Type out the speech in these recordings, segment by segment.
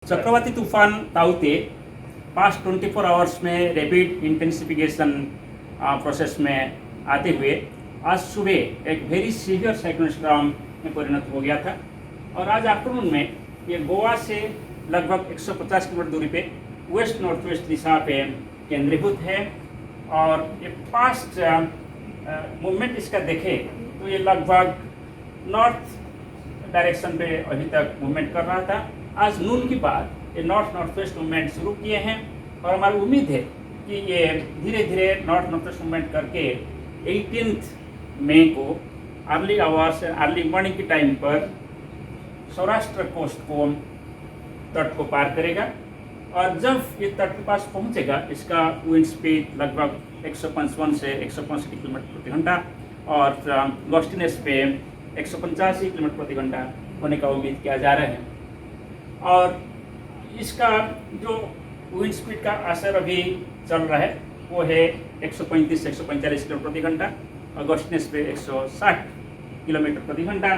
चक्रवाती तूफान ताउते past 24 hours में रैपिड इंटेंसिफिकेशन प्रोसेस में आते हुए आज सुबह एक वेरी सीवियर साइक्लोन स्टॉर्म में परिणत हो गया था और आज आफ्टरनून में ये गोवा से लगभग 150 किलोमीटर दूरी पे वेस्ट नॉर्थ वेस्ट दिशा पे केंद्रीभूत है। और ये फास्ट मूवमेंट इसका देखें तो ये लगभग नॉर्थ डायरेक्शन पे अभी तक मूवमेंट कर रहा था। आज नून के बाद ये नॉर्थ नॉर्थ वेस्ट मूवमेंट शुरू किए हैं और हमारी उम्मीद है कि ये धीरे धीरे नॉर्थ नॉर्थ वेस्ट मूवमेंट करके 18 मई को अर्ली आवर्स अर्ली मॉर्निंग के टाइम पर सौराष्ट्र कोस्ट को तट को पार करेगा और जब ये तट के पास पहुंचेगा इसका विंड स्पीड लगभग 155 से 165 किलोमीटर प्रति घंटा और गस्टिनेस पे 185 किलोमीटर प्रति घंटा होने का उम्मीद किया जा रहा है। और इसका जो विंड स्पीड का असर अभी चल रहा है वो है 135 से 145 किलोमीटर प्रति घंटा और गस्टिनेस पे 160 किलोमीटर प्रति घंटा।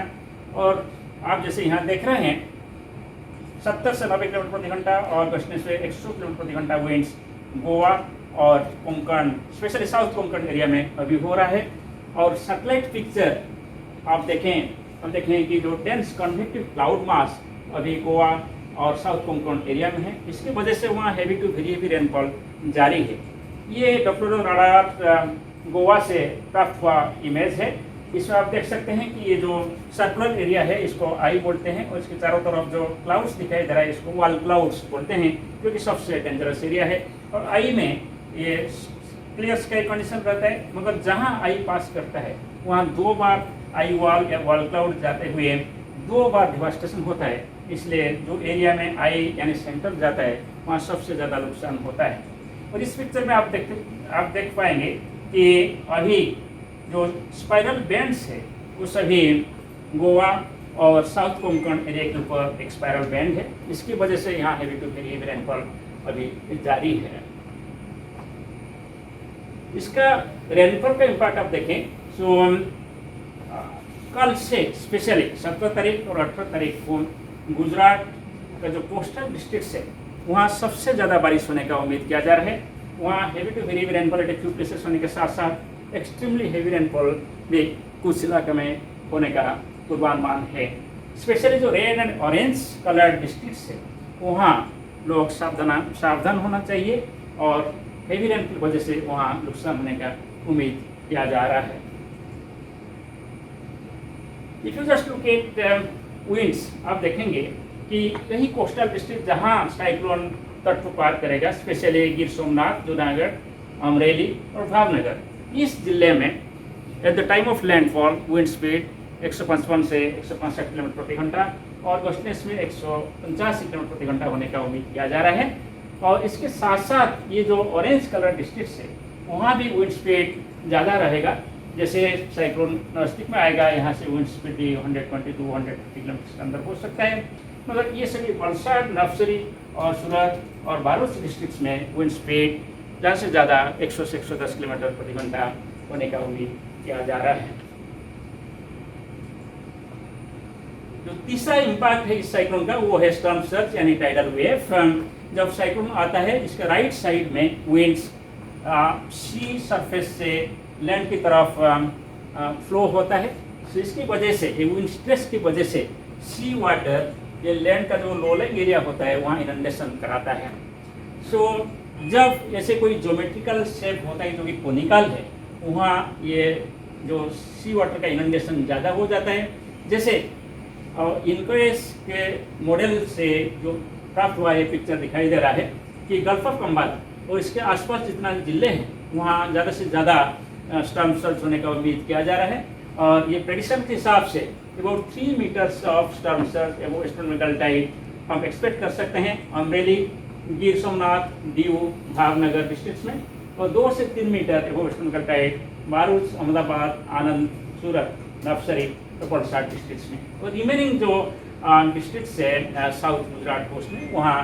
और आप जैसे यहाँ देख रहे हैं 70 से 90 किलोमीटर प्रति घंटा और गस्टिनेस पे 100 किलोमीटर प्रति घंटा विंड्स गोवा और Konkan specially south Konkan area में अभी हो रहा है। और सैटेलाइट पिक्चर आप देखें कि जो डेंस कन्वेक्टिव क्लाउड मास अभी गोवा और साउथ कोंकण एरिया में है, इसकी वजह से वहाँ heavy to very heavy rainfall जारी है। ये डॉप्लर राडार गोवा से प्राप्त हुआ इमेज है। इसमें आप देख सकते हैं कि ये जो सर्कुलर एरिया है इसको आई बोलते हैं और इसके चारों तरफ जो क्लाउड्स दिखाई दे रहा है इसको वॉल क्लाउड्स बोलते हैं, जो कि सबसे डेंजरस एरिया है। और आई में ये क्लियर स्काई कंडीशन रहता है, मगर जहाँ आई पास करता है वहाँ 2 बार आई वॉल या वॉल क्लाउड जाते हुए 2 बार डिवास्टेशन होता है। इसलिए जो एरिया में आई यानी सेंटर जाता है वहाँ सबसे ज़्यादा नुकसान होता है। और इस पिक्चर में आप देख पाएंगे कि अभी जो स्पाइरल बैंड्स है वो सभी गोवा और साउथ कोंकण एरिया के ऊपर एक स्पाइरल बैंड है। इसकी वजह से यहाँ heavy to very heavy rainfall अभी जारी है। इसका रेनफॉल का इम्पैक्ट आप देखें तो कल से स्पेशली 17 तारीख और 18 तारीख को गुजरात का जो कोस्टल डिस्ट्रिक्ट है वहाँ सबसे ज़्यादा बारिश होने का उम्मीद किया जा रहा है। वहाँ heavy to very rainfall at few places होने के साथ साथ एक्सट्रीमली हैवी रेनफॉल भी कुछ इलाके में होने का पूर्वानुमान है। स्पेशली जो red and orange colour district है वहाँ लोग सावधान होना चाहिए और हैवी रेनफॉल की वजह से वहाँ नुकसान होने का उम्मीद किया जा रहा है। If you just look at winds आप देखेंगे कि कई कोस्टल डिस्ट्रिक्ट जहाँ साइक्लोन तट को पार करेगा, स्पेशली गिर सोमनाथ, जूनागढ़, अमरेली और भावनगर, इस जिले में at the time of landfall wind speed 155 से 165 किलोमीटर प्रति घंटा और गस्टिनेस में 185 किलोमीटर प्रति घंटा होने का उम्मीद किया जा रहा है। और इसके साथ साथ ये जो ऑरेंज कलर डिस्ट्रिक्ट है वहाँ भी विंड स्पीड ज़्यादा रहेगा। जैसे साइक्लोन नज़दीक में आएगा यहाँ से विंड स्पीड भी 120-150 किलोमीटर के अंदर हो सकता है। मगर ये सभी वलसाड, नवसरी और सूरत और बारूच डिस्ट्रिक्ट्स में विंड स्पीड ज़्यादा से ज़्यादा 100 से 110 किलोमीटर प्रति घंटा होने का उम्मीद किया जा रहा है। जो तीसरा इम्पैक्ट है इस साइक्लोन का वो है स्टॉर्म सर्ज यानी टाइडल वेव। जब साइक्लोन आता है इसके राइट साइड में विंड्स सी सरफेस से लैंड की तरफ फ्लो होता है। तो इसकी वजह से ये विंड स्ट्रेस की वजह से सी वाटर ये लैंड का जो लोइंग एरिया होता है वहाँ इनंडेशन कराता है। सो जब ऐसे कोई ज्योमेट्रिकल शेप होता है जो कि कोनिकल है वहाँ ये जो सी वाटर का इनंडेशन ज़्यादा हो जाता है। जैसे इनक्वेस के मॉडल से जो प्राप्त हुआ ये पिक्चर दिखाई दे रहा है कि गल्फ ऑफ कम्बाल और इसके आसपास जितना जिले हैं वहाँ ज़्यादा से ज़्यादा स्टॉर्म सर्ज होने का उम्मीद किया जा रहा है। और ये प्रेडिक्शन के हिसाब से about 3 meters of storm surge above astronomical tide हम एक्सपेक्ट कर सकते हैं अमरेली, गिर सोमनाथ, दीव, भावनगर डिस्ट्रिक्ट्स में और 2 से 3 मीटर एबो एस्ट्रोनॉमिकल टाइड बारूच, अहमदाबाद, आनंद, सूरत, नवसरी और वलसाड डिस्ट्रिक्ट्स में। और रिमेनिंग जो डिस्ट्रिक्ट्स है साउथ गुजरात कोस्ट में वहाँ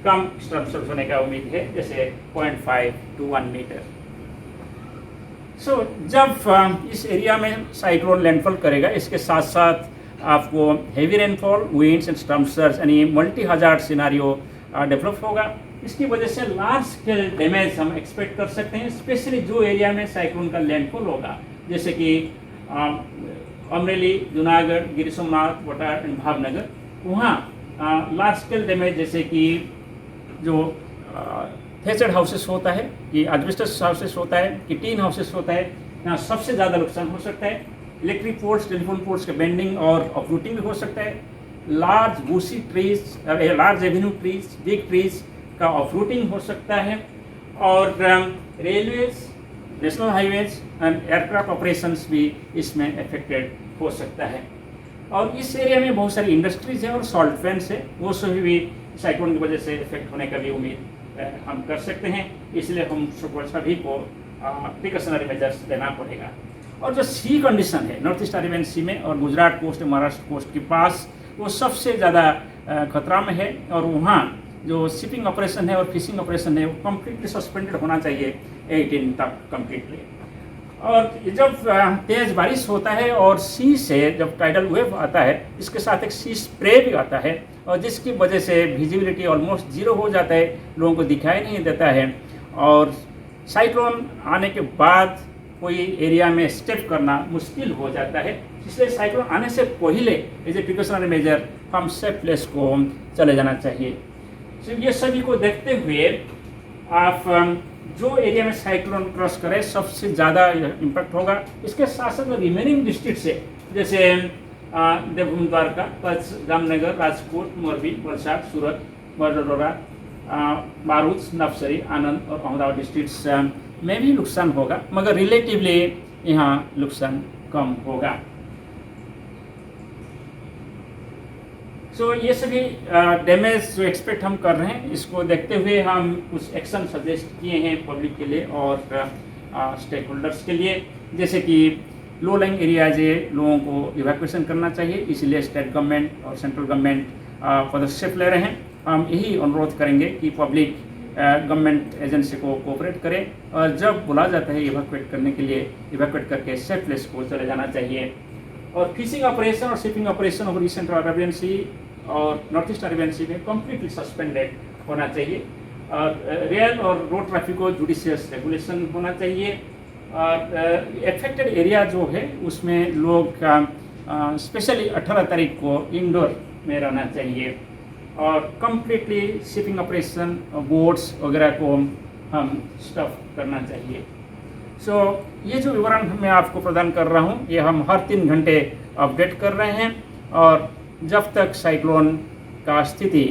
कम स्टॉर्म सर्ज होने का उम्मीद है, जैसे 0.5 to 1 मीटर। जब इस एरिया में साइक्लोन लैंडफॉल करेगा इसके साथ साथ आपको heavy rainfall, winds and storm surge यानी मल्टी हजार्ड सिनारियो डेवलप होगा। इसकी वजह से लार्ज स्केल डैमेज हम एक्सपेक्ट कर सकते हैं, स्पेशली जो एरिया में साइक्लोन का लैंडफॉल होगा, जैसे कि अमरेली, जूनागढ़, गिर सोमनाथ, वटार एंड भावनगर। वहाँ लार्ज स्केल डैमेज जैसे कि जो थेचर्ड हाउसेस होता है, कि एस्बेस्टस हाउसेस होता है, कि टीन हाउसेस होता है, यहाँ सबसे ज़्यादा नुकसान हो सकता है। इलेक्ट्रिक पोल्स, टेलीफोन पोल्स के बेंडिंग और अपरूटिंग भी हो सकता है। Large Bussy trees, large Avenue trees, big trees का अपरूटिंग हो सकता है। और railways, national highways and aircraft operations भी इसमें अफेक्टेड हो सकता है। और इस एरिया में बहुत सारी इंडस्ट्रीज है और सॉल्ट फैंस है, वो सभी भी साइक्लोन की वजह से इफेक्ट होने का भी उम्मीद हम कर सकते हैं। इसलिए हम सभी को प्रिकॉशनरी मेजर्स लेना पड़ेगा। और जो सी कंडीशन है नॉर्थ ईस्ट अरेबियन सी में और गुजरात कोस्ट, महाराष्ट्र कोस्ट के पास, वो सबसे ज़्यादा खतरा में है। और वहाँ जो शिपिंग ऑपरेशन है और फिशिंग ऑपरेशन है वो कम्प्लीटली सस्पेंडेड होना चाहिए 18 तक कम्प्लीटली। और जब तेज़ बारिश होता है और सी से जब टाइडल वेव आता है, इसके साथ एक सी स्प्रे भी आता है, और जिसकी वजह से विजिबिलिटी ऑलमोस्ट जीरो हो जाता है, लोगों को दिखाई नहीं देता है। और साइक्लोन आने के बाद कोई एरिया में स्टेप करना मुश्किल हो जाता है। इसलिए साइक्लोन आने से पहले एज ए प्रिकॉशनरी मेजर हम सेफ प्लेस को चले जाना चाहिए। तो ये सभी को देखते हुए आप जो एरिया में साइक्लोन क्रॉस करे सबसे ज़्यादा इम्पैक्ट होगा। इसके साथ साथ रिमेनिंग डिस्ट्रिक्ट से, जैसे देवभूमि, द्वारका, कच्छ, जामनगर, राजकोट, मोरबी, वलसाड, सूरत, वडोदरा, भरूच, नवसारी, आनंद और अहमदाबाद डिस्ट्रिक्ट्स में भी नुकसान होगा, मगर रिलेटिवली यहाँ नुकसान कम होगा। सो ये सभी डैमेज जो एक्सपेक्ट हम कर रहे हैं, इसको देखते हुए हम कुछ एक्शन सजेस्ट किए हैं पब्लिक के लिए और स्टेक होल्डर्स के लिए। जैसे कि लो लाइंग एरियाज लोगों को इवैक्यूएशन करना चाहिए, इसलिए स्टेट गवर्नमेंट और सेंट्रल गवर्नमेंट पदक्षेप ले रहे हैं। हम यही अनुरोध करेंगे कि पब्लिक गवर्नमेंट एजेंसी को कोऑपरेट करें, और जब बुला जाता है इवैक्यूएट करने के लिए, इवैक्यूएट करके सेफ प्लेस को चले जाना चाहिए। और फिशिंग ऑपरेशन और shipping operation over central Arabian sea और नॉर्थ ईस्ट अरेबियन सी में कम्प्लीटली सस्पेंडेड होना चाहिए। और रेल और रोड ट्रैफिक को जुडिशियस रेगुलेशन होना चाहिए। और एफेक्टेड एरिया जो है उसमें लोग स्पेशली 18 तारीख को इंडोर में रहना चाहिए। और कम्प्लीटली शिपिंग ऑपरेशन, बोट्स वगैरह को हम स्टॉप करना चाहिए। सो ये जो विवरण मैं आपको प्रदान कर रहा हूँ, ये हम हर 3 घंटे अपडेट कर रहे हैं। और जब तक साइक्लोन का स्थिति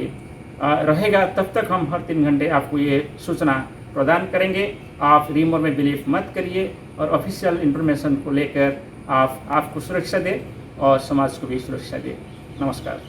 रहेगा तब तक हम हर 3 घंटे आपको ये सूचना प्रदान करेंगे। आप रीमोर में बिलीव मत करिए और ऑफिशियल इन्फॉर्मेशन को लेकर आप आपको सुरक्षा दें और समाज को भी सुरक्षा दें। नमस्कार।